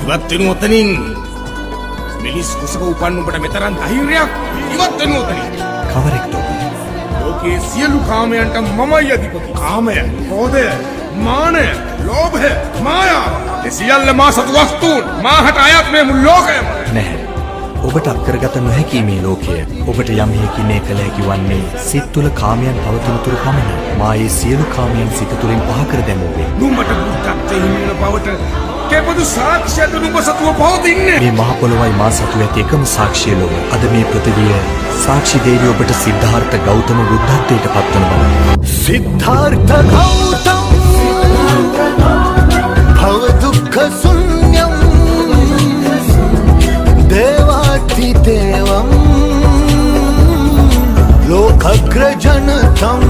ඉවත් වෙනු ඔතනින්. මිලිස් කුසක උපන් උඹට මෙතරම් ධෛර්යයක් ඉවත් වෙනු ඔතනින්. කවරෙක්ද ඔබ? ලෝකයේ සියලු කාමයන්ට මමයි අධිපති. කාමය, ක්‍රෝධය, මානය, ලෝභය, මායාව. ඒ සියල්ල මා සතු වස්තුන්. මාහට අයත් මේ මුළු ලෝකයම. නැහැ. ඔබට අත්කරගත නොහැකි මේ ලෝකය. ඔබට යම් හේකිනේ කළ හැකි වන්නේ සිත් තුළ කාමයන් පවතින තුරු පමණයි. මා ඒ සියලු කාමයන් සිත තුළින් පහ කර දැමුවේ. නුඹට බුද්ධත්වයේ හිමිවන බවට කෙබඳු සාක්ෂියද නුඹ සතුව පවතින්නේ? මේ මහ පොළොවයි මා සතු ඇති එකම සාක්ෂිය ලොව. අද මේ පෘථිවිය සාක්ෂි දේවි ඔබට සිද්ධාර්ථ ගෞතම බුද්ධත්වයට පත්වන බව. सिद्धार्थ गौतम भव दुःख शून्यम देवाधिदेवम लोकग्रजनतम